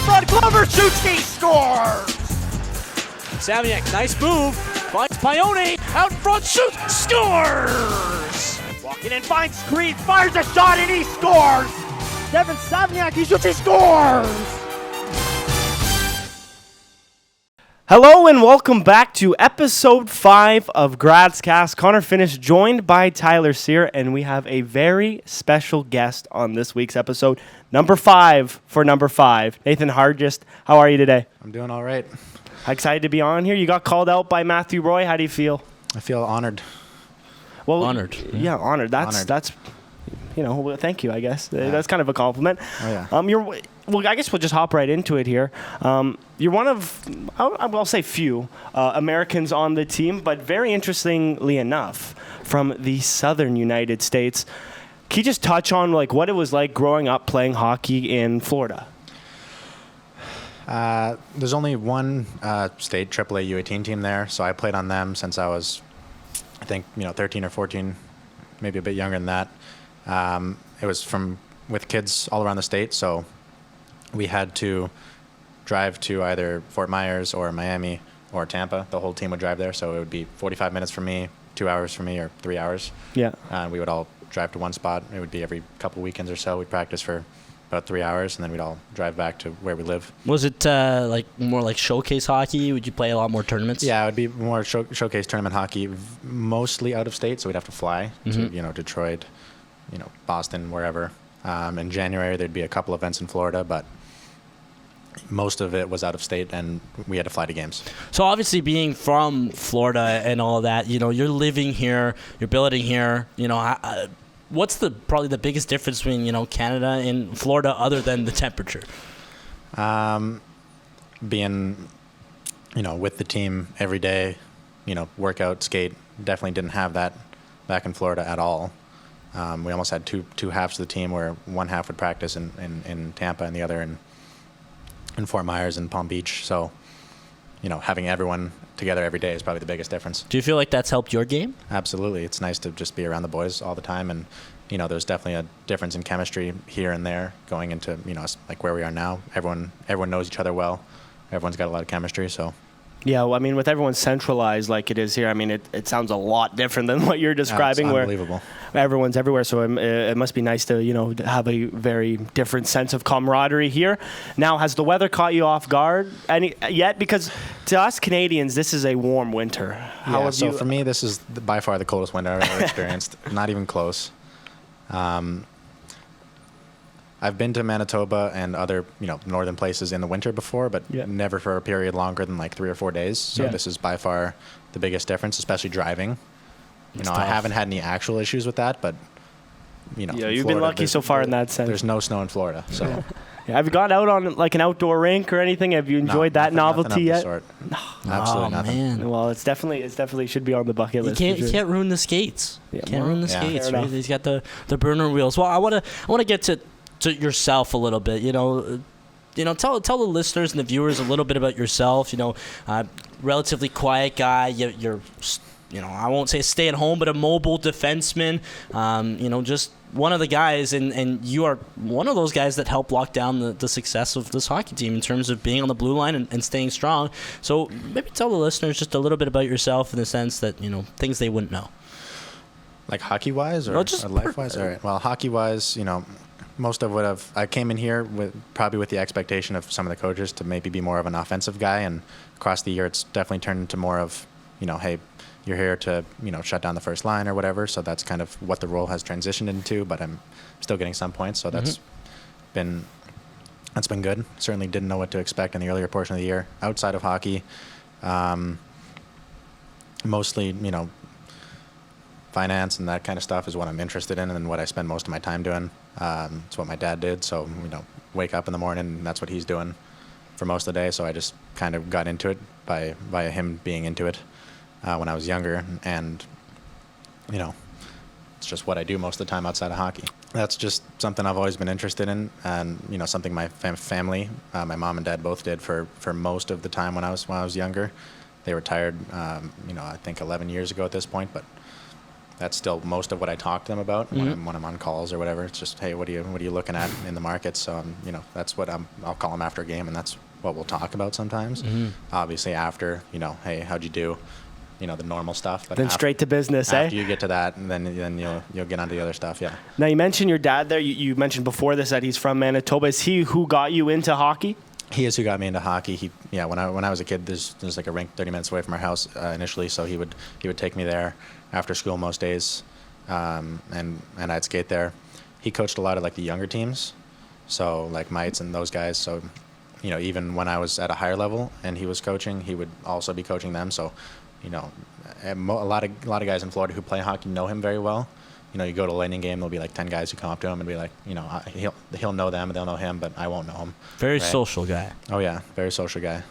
front. Glover shoots, he scores! Savniak, nice move. Finds Pione. Out in front, shoots, scores! Walking in, finds screen, fires a shot, and he scores! Devin Savniak, he shoots, he scores! Hello and welcome back to episode 5 of Gradscast Connor finished, joined by Tyler Sear, and we have a very special guest on this week's episode, number 5 for number 5, Nathan Hargest. How are you today? I'm doing all right. Excited to be on here. You got called out by Matthew Roy. How do you feel? I feel honored. Well, honored. Yeah, honored. That's well, thank you, I guess. That's kind of a compliment. Oh, yeah. Well, I guess we'll just hop right into it here. You're one of, I'll say few, Americans on the team, but very interestingly enough, from the southern United States. Can you just touch on what it was like growing up playing hockey in Florida? There's only one state AAA U18 team there, so I played on them since I was, I think, 13 or 14, maybe a bit younger than that. It was with kids all around the state, so we had to drive to either Fort Myers or Miami or Tampa. The whole team would drive there, so it would be 45 minutes for me, 2 hours for me, or 3 hours. Yeah. We would all drive to one spot. It would be every couple weekends or so. We'd practice for about 3 hours, and then we'd all drive back to where we live. Was it more like showcase hockey? Would you play a lot more tournaments? Yeah, it would be more showcase tournament hockey, mostly out of state, so we'd have to fly to Detroit, Boston, wherever. In January, there'd be a couple events in Florida, but most of it was out of state, and we had to fly to games. So obviously being from Florida and all that, you're living here, you're building here, what's probably the biggest difference between, Canada and Florida other than the temperature? Being, with the team every day, workout, skate, definitely didn't have that back in Florida at all. We almost had two halves of the team where one half would practice in Tampa and the other in Fort Myers and Palm Beach. So, having everyone together every day is probably the biggest difference. Do you feel like that's helped your game? Absolutely. It's nice to just be around the boys all the time. And, there's definitely a difference in chemistry here and there going into, like where we are now. Everyone knows each other well. Everyone's got a lot of chemistry, so. Yeah, well, with everyone centralized like it is here, it sounds a lot different than what you're describing. It's unbelievable. Where everyone's everywhere, so it must be nice to, have a very different sense of camaraderie here. Now, has the weather caught you off guard yet? Because to us Canadians, this is a warm winter. So for me, this is by far the coldest winter I've ever experienced. Not even close. I've been to Manitoba and other, northern places in the winter before, but never for a period longer than 3 or 4 days. So this is by far the biggest difference, especially driving. I haven't had any actual issues with that, but, you've been lucky so far in that sense. There's no snow in Florida, so. Have you gone out on an outdoor rink or anything? Have you enjoyed that novelty yet? Absolutely nothing. Man. Well, it's definitely should be on the bucket list. You can't ruin the skates. Ruin the skates. Right? He's got the burner wheels. Well, I want to get to yourself a little bit. Tell the listeners and the viewers a little bit about yourself. Relatively quiet guy. You're I won't say stay at home, but a mobile defenseman. Just one of the guys, and you are one of those guys that helped lock down the success of this hockey team in terms of being on the blue line and staying strong. So maybe tell the listeners just a little bit about yourself in the sense that things they wouldn't know. Like hockey-wise or life-wise? All right. Well, hockey-wise, most of what I came in here with the expectation of some of the coaches to maybe be more of an offensive guy, and across the year it's definitely turned into more of, hey, you're here to, shut down the first line or whatever. So that's kind of what the role has transitioned into, but I'm still getting some points. So that's been good. Certainly didn't know what to expect in the earlier portion of the year. Outside of hockey, mostly, finance and that kind of stuff is what I'm interested in and what I spend most of my time doing. It's what my dad did. So, wake up in the morning and that's what he's doing for most of the day. So I just kind of got into it by him being into it when I was younger. And, it's just what I do most of the time outside of hockey. That's just something I've always been interested in, and something my family, my mom and dad both did for most of the time when I was younger. They retired, I think 11 years ago at this point, but that's still most of what I talk to them about when I'm on calls or whatever. It's just, hey, what are you looking at in the market? So that's what I'll call them after a game, and that's what we'll talk about sometimes. Obviously after, hey, how'd you do? The normal stuff. But then straight to business, after you get to that, and then you'll get onto the other stuff. Yeah. Now you mentioned your dad there. You mentioned before this that he's from Manitoba. Is he who got you into hockey? He is who got me into hockey. When I was a kid, there's like a rink 30 minutes away from our house initially, so he would take me there after school most days, and I'd skate there. He coached a lot of like the younger teams, so like Mites and those guys. So even when I was at a higher level and he was coaching, he would also be coaching them. So a lot of guys in Florida who play hockey know him very well. You go to a Lightning game, there'll be like 10 guys who come up to him and be like, he'll know them and they'll know him, but I won't know him. Very social guy. Oh yeah, very social guy.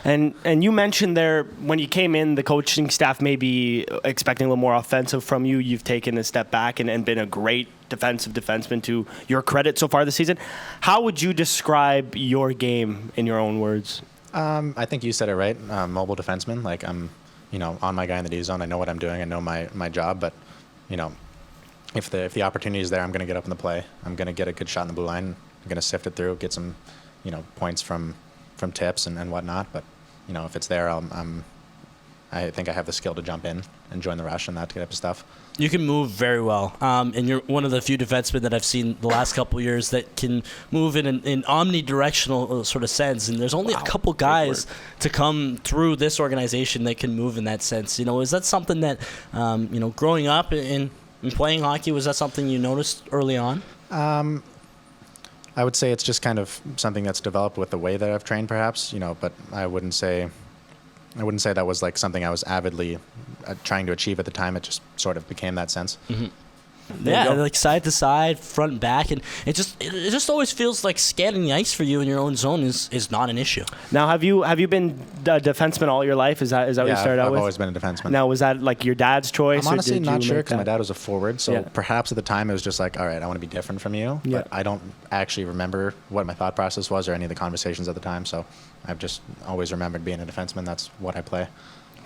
And you mentioned there when you came in, the coaching staff may be expecting a little more offensive from you. You've taken a step back and been a great defenseman to your credit so far this season. How would you describe your game in your own words? I think you said it right. Mobile defenseman. Like I'm, on my guy in the D zone. I know what I'm doing. I know my job. But, if the opportunity is there, I'm going to get up in the play. I'm going to get a good shot in the blue line. I'm going to sift it through, get some, points from tips and whatnot. But, if it's there, I think I have the skill to jump in and join the rush and that type of stuff. You can move very well, and you're one of the few defensemen that I've seen the last couple of years that can move in an omnidirectional sort of sense. And there's only a couple guys to come through this organization that can move in that sense. Is that something that, growing up and playing hockey, was that something you noticed early on? I would say it's just kind of something that's developed with the way that I've trained, perhaps. But I wouldn't say that was like something I was avidly trying to achieve at the time. It just sort of became that sense. Mm-hmm. Yeah, like side to side, front and back, and it just always feels like scanning the ice for you in your own zone is not an issue. Now, have you been a defenseman all your life? Is that what you started out with? I've always been a defenseman. Now, was that like your dad's choice? I'm honestly not sure because my dad was a forward, so yeah. Perhaps at the time it was just like, all right, I want to be different from you. Yeah. But I don't actually remember what my thought process was or any of the conversations at the time. So I've just always remembered being a defenseman. That's what I play.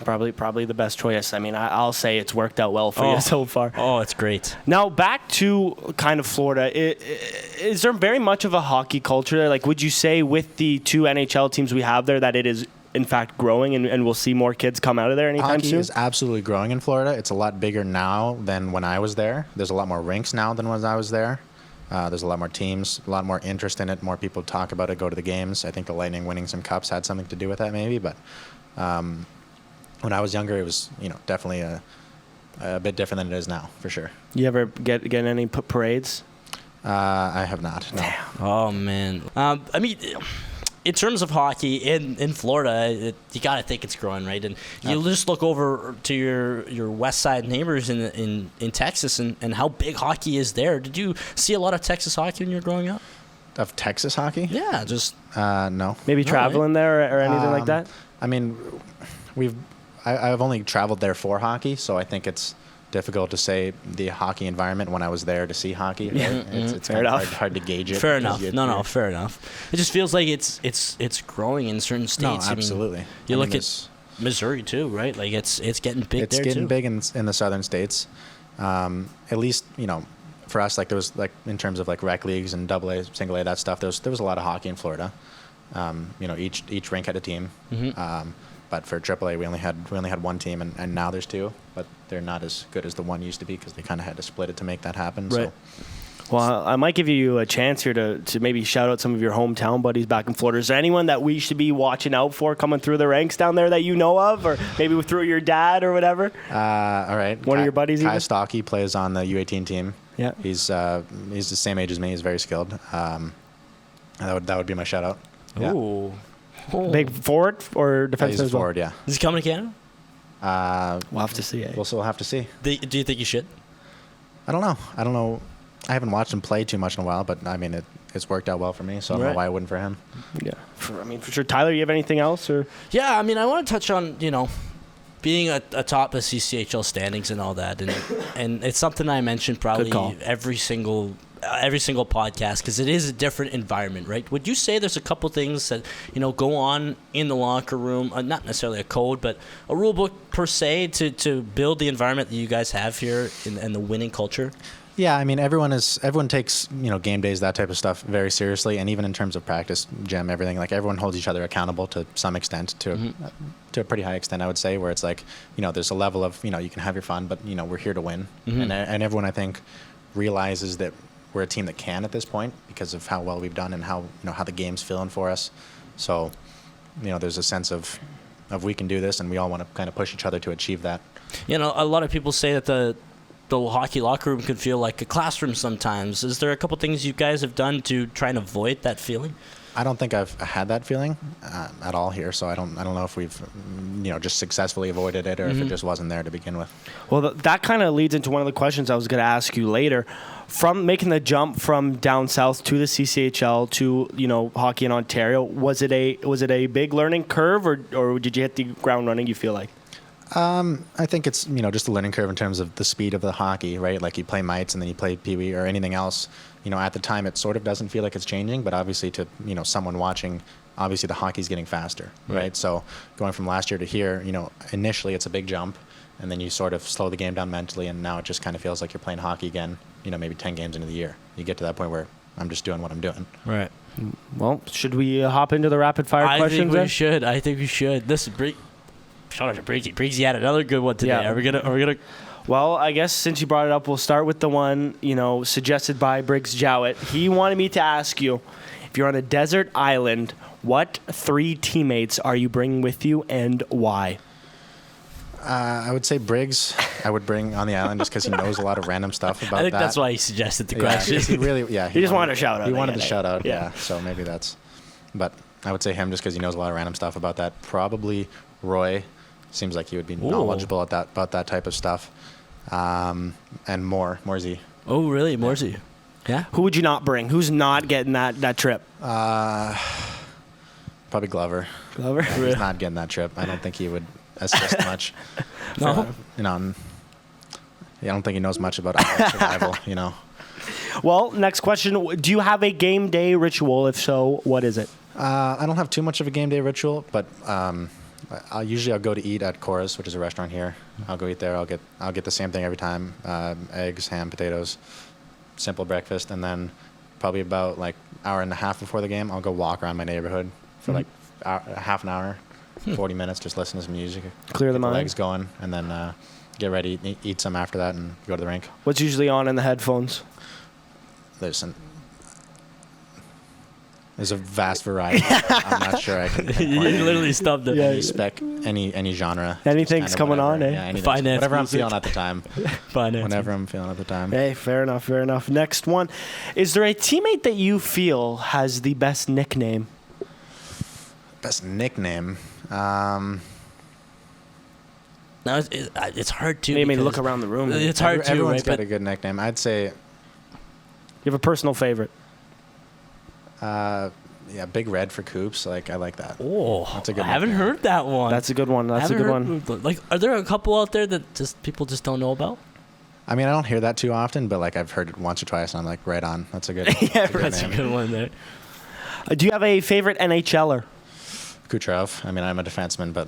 Probably the best choice. I mean, I'll say it's worked out well for you so far. Oh, it's great. Now, back to kind of Florida. Is there very much of a hockey culture there? Like, would you say with the 2 NHL teams we have there that it is, in fact, growing and we'll see more kids come out of there anytime soon? Hockey is absolutely growing in Florida. It's a lot bigger now than when I was there. There's a lot more rinks now than when I was there. There's a lot more teams, a lot more interest in it. More people talk about it, go to the games. I think the Lightning winning some cups had something to do with that maybe, but... when I was younger, it was definitely a bit different than it is now, for sure. You ever get any parades? I have not. No. Damn. Oh man. I mean, in terms of hockey in Florida, you got to think it's growing, right? And you just look over to your west side neighbors in Texas and how big hockey is there. Did you see a lot of Texas hockey when you were growing up? Of Texas hockey? Yeah, just no. Maybe traveling there or anything like that. I mean, I've only traveled there for hockey, so I think it's difficult to say the hockey environment when I was there to see hockey. Yeah. Right? It's fair enough. hard to gauge it. Fair enough. No, fair enough. It just feels like it's growing in certain states. No, absolutely. You look at Missouri too, right? Like it's getting big there too. It's getting big in the southern states. At least for us, like there was like in terms of like rec leagues and AA, single A, that stuff. There was a lot of hockey in Florida. Each rink had a team. Mm-hmm. But for AAA, we only had one team, and now there's 2, but they're not as good as the one used to be because they kind of had to split it to make that happen. Right. So. Well, I might give you a chance here to maybe shout out some of your hometown buddies back in Florida. Is there anyone that we should be watching out for coming through the ranks down there that you know of, or maybe through your dad or whatever? All right. One of your buddies? Kai Stocky plays on the U18 team. Yeah. He's the same age as me. He's very skilled. That would be my shout out. Yeah. Ooh. Big forward or defenseman He's as well? forward, yeah. Is he coming to Canada? We'll have to see. We'll have to see. Do you think you should? I don't know. I haven't watched him play too much in a while, but I mean, it's worked out well for me, so I don't know why I wouldn't for him. Yeah. For sure. Tyler, you have anything else? Or? Yeah, I mean, I want to touch on, being atop the CCHL standings and all that. And it's something I mentioned probably every single every single podcast because it is a different environment, right? Would you say there's a couple things that, go on in the locker room, not necessarily a code, but a rule book per se to build the environment that you guys have here and the winning culture? Yeah, I mean, everyone takes, game days, that type of stuff very seriously. And even in terms of practice, gym, everything, like everyone holds each other accountable to some extent, to a pretty high extent, I would say, where it's like, there's a level of, you can have your fun, but, we're here to win. And everyone, I think, realizes that we're a team that can at this point because of how well we've done and how, how the game's feeling for us. So, there's a sense of we can do this, and we all want to kind of push each other to achieve that. A lot of people say that the hockey locker room can feel like a classroom sometimes. Is there a couple things you guys have done to try and avoid that feeling? I don't think I've had that feeling at all here, so I don't know if we've just successfully avoided it or if it just wasn't there to begin with. Well, that kind of leads into one of the questions I was going to ask you later. From making the jump from down south to the CCHL to hockey in Ontario, was it a big learning curve or did you hit the ground running? You feel like? I think it's, just a learning curve in terms of the speed of the hockey, right? Like you play mites and then you play pee-wee or anything else. At the time it sort of doesn't feel like it's changing, but obviously to, someone watching, obviously the hockey's getting faster, right? So going from last year to here, initially it's a big jump and then you sort of slow the game down mentally and now it just kind of feels like you're playing hockey again, maybe 10 games into the year. You get to that point where I'm just doing what I'm doing. Right. Well, should we hop into the rapid fire questions? I think we should. This is shout out to Briggsy. Briggsy had another good one today. Yeah. Are we gonna? Well, I guess since you brought it up, we'll start with the one suggested by Briggs Jowett. He wanted me to ask you, if you're on a desert island, what 3 teammates are you bringing with you and why? I would say Briggs. I would bring on the island just because he knows a lot of random stuff about that. I think that's why he suggested the question. He just wanted a shout out. He wanted a shout out. Yeah. So maybe that's. But I would say him just because he knows a lot of random stuff about that. Probably Roy. Seems like he would be knowledgeable about that type of stuff. And Morsey. Oh, really? Morsey? Yeah. Who would you not bring? Who's not getting that trip? Probably Glover. Glover? Yeah, he's not getting that trip. I don't think he would assist much. No. I don't think he knows much about island survival, Well, next question. Do you have a game day ritual? If so, what is it? I don't have too much of a game day ritual, but I'll go to eat at Cora's, which is a restaurant here. I'll go eat there. I'll get the same thing every time: eggs, ham, potatoes, simple breakfast, and then probably about like hour and a half before the game, I'll go walk around my neighborhood for like half an hour, 40 minutes, just listen to some music, clear the mind, legs going, and then get ready, eat some after that, and go to the rink. What's usually on in the headphones? There's a vast variety. I'm not sure I can pinpoint You literally stubbed it. any spec, any genre. Anything's coming on, eh? Yeah, anything. Finance Whatever I'm music. feeling at the time. Whenever I'm feeling at the time. Hey, fair enough. Next one. Is there a teammate that you feel has the best nickname? Best nickname? No, it's hard to. Maybe look around the room. It's hard to. Everyone's right? got a good nickname. I'd say. You have a personal favorite? Yeah, Big Red for Coops. I like that. Oh, that's a good. I haven't heard that one. That's a good one. Like, are there a couple out there that people just don't know about? I mean, I don't hear that too often, but I've heard it once or twice, and I'm like, right on. That's a good. That's a good one there. Do you have a favorite NHLer? Kucherov. I mean, I'm a defenseman, but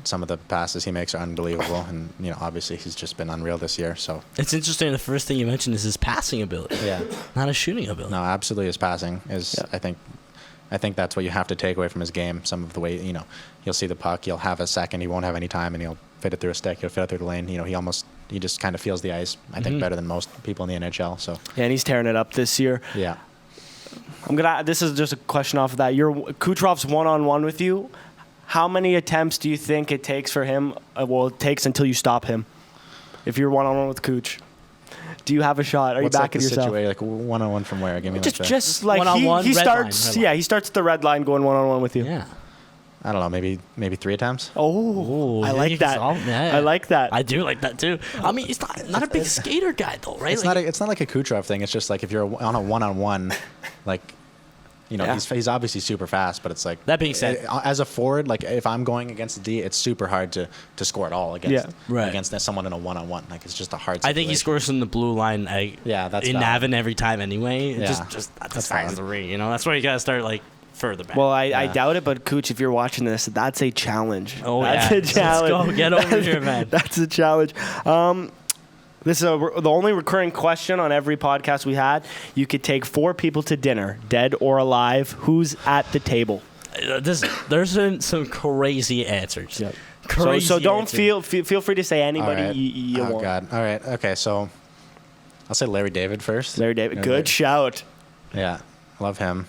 some of the passes he makes are unbelievable, and obviously he's just been unreal this year. So it's interesting. The first thing you mentioned is his passing ability. Yeah, not his shooting ability. No, absolutely, his passing is. Yeah. I think that's what you have to take away from his game. Some of the way he'll see the puck, he'll have a second, he won't have any time, and he'll fit it through a stick, he'll fit it through the lane. He just kind of feels the ice. I think better than most people in the NHL. So yeah, and he's tearing it up this year. Yeah. This is just a question off of that. Kucherov's one-on-one with you. How many attempts do you think it takes for him? It takes until you stop him. If you're one-on-one with Kuch, do you have a shot? Are you backing yourself? Like one-on-one from where? Give me just like one-on-one, he starts. Red line. He starts at the red line going one-on-one with you. Yeah. I don't know, maybe 3 attempts. Oh, I like that. I like that. I do like that too. I mean, he's not a big skater guy though, right? It's not like a Kucherov thing. It's just like if you're on a one-on-one, You know, Yeah. he's obviously super fast, but it's like That being said, as a forward, like if I'm going against the D, it's super hard to score at all against against someone in a one-on-one. Like it's just a hard situation. I think he scores from the blue line. That's in Navan every time anyway. Yeah. Just that's as far as the ring. You know, that's where you gotta start like further back. Well, I doubt it, but Cooch, if you're watching this, that's a challenge. Oh, that's yeah. a challenge. Let's go. Get over here, man. That's a challenge. This is the only recurring question on every podcast we had. You could take 4 people to dinner, dead or alive. Who's at the table? There's been some crazy answers. Yep. Crazy So don't answers. feel free to say anybody All right. you want. Oh God. All right. Okay. So I'll say Larry David first. Larry David, good shout. Yeah, love him.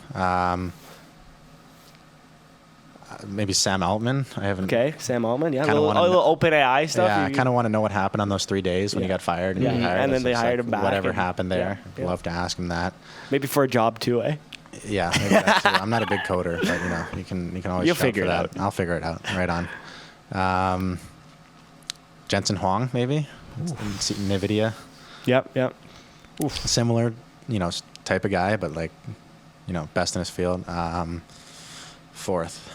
Maybe Sam Altman. I haven't. Okay, Sam Altman, yeah, a Kinda little, wanna little open AI stuff. Yeah, I kind of want to know what happened on those 3 days when he got fired. And, Yeah. he hired And us. then they It's hired like, him back Whatever and- happened there, yeah. I'd love to ask him that. Maybe for a job too, eh? Yeah, maybe that too. I'm not a big coder, but you know, you can always. You'll shout figure for it that. out. I'll figure it out. Right on. Jensen Huang, maybe. Nvidia. Yep. Similar, you know, type of guy, but like, you know, best in his field. Fourth.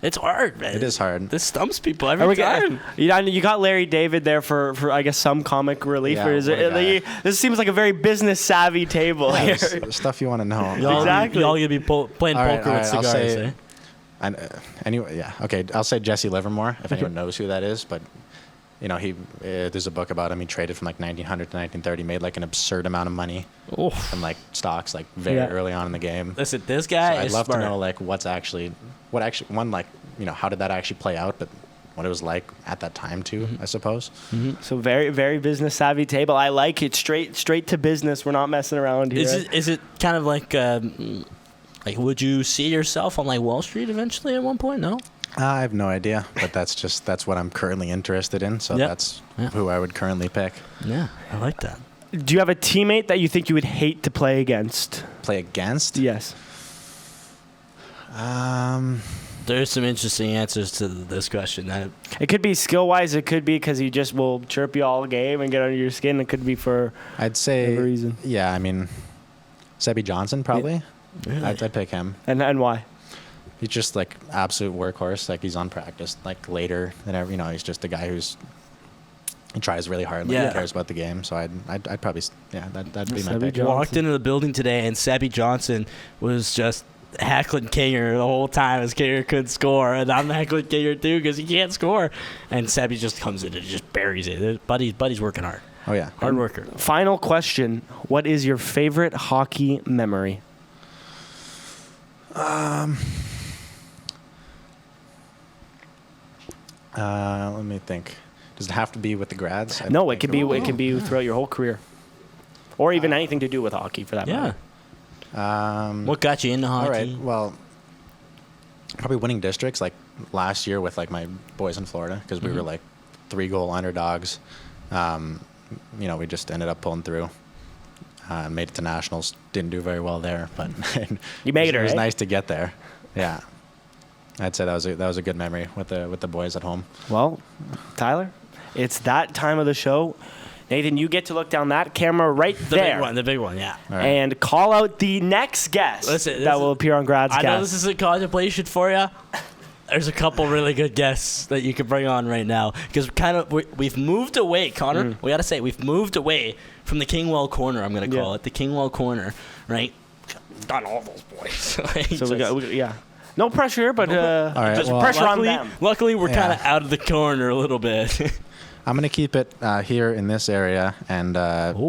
It's hard, man. It is hard. This stumps people every time. You got Larry David there for I guess some comic relief. Yeah, Or is what a it, guy. this seems like a very business savvy table Yeah, here. there's stuff you want to know. Exactly. Y'all gonna be playing All right, poker all with right, I'll cigars, say- eh? And anyway, yeah, okay. I'll say Jesse Livermore if anyone knows who that is. But you know, there's a book about him. He traded from like 1900 to 1930, made like an absurd amount of money Oof. from like stocks, like very early on in the game. Listen, this So guy I'd is love smart. to know like what actually like you know how did that actually play out, but what it was like at that time too, I suppose. So very very business savvy table. I like it. Straight to business. We're not messing around here. Is it kind of like would you see yourself on like Wall Street eventually at one point? No. I have no idea, but that's what I'm currently interested in. So Yep. that's Yeah. who I would currently pick. Yeah, I like that. Do you have a teammate that you think you would hate to play against? Play against? Yes. There's some interesting answers to this question. It could be skill wise. It could be because he just will chirp you all game and get under your skin. It could be for I'd say whatever reason. Yeah, I mean, Sebi Johnson probably. Really? I'd pick him. And why? He's just like absolute workhorse. Like he's on practice like later than ever. You know, he's just a guy he tries really hard. Like Yeah. he cares about the game. So I'd probably that'd be my Sebi pick. Johnson. Walked into the building today and Sebi Johnson was just heckling Kinger the whole time as Kinger couldn't score, and I'm heckling Kinger too because he can't score, and Sebi just comes in and just buries it. Buddy's working hard. Oh yeah. Hard worker. Final question: what is your favorite hockey memory? Let me think. Does it have to be with the grads? No, it could be throughout your whole career, or even anything to do with hockey for that Yeah. matter. What got you into hockey? All right. Well, probably winning districts like last year with like my boys in Florida because we were like 3-goal underdogs. You know, we just ended up pulling through. Made it to nationals. Didn't do very well there, but You made it was eh? nice to get there. Yeah, I'd say that was a good memory with the boys at home. Well, Tyler, it's that time of the show. Nathan, you get to look down that camera right The there big one, yeah. All right. and call out the next guest Listen, that will appear on Gradscast. I know this is a contemplation for you. There's a couple really good guests that you could bring on right now because we've moved away, Connor. We got to say we've moved away from the Kingwell Corner. I'm going to call it the Kingwell Corner, right? Done all those boys. So we got no pressure here, but right, just well, pressure on luckily, them. luckily, we're kind of Yeah. out of the corner a little bit. I'm gonna keep it here in this area and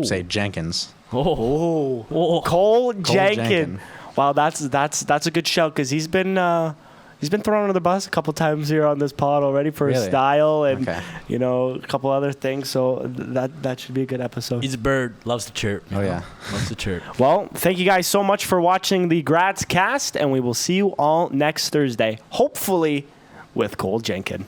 say Jenkins. Cole Jenkin. Jenkin. Wow, that's a good shout because he's been thrown under the bus a couple times here on this pod already for his Really? style and Okay. you know a couple other things. So that should be a good episode. He's a bird, loves to chirp. you Oh, know? yeah. Loves to chirp. Well, thank you guys so much for watching the Gradscast, and we will see you all next Thursday, hopefully with Cole Jenkin.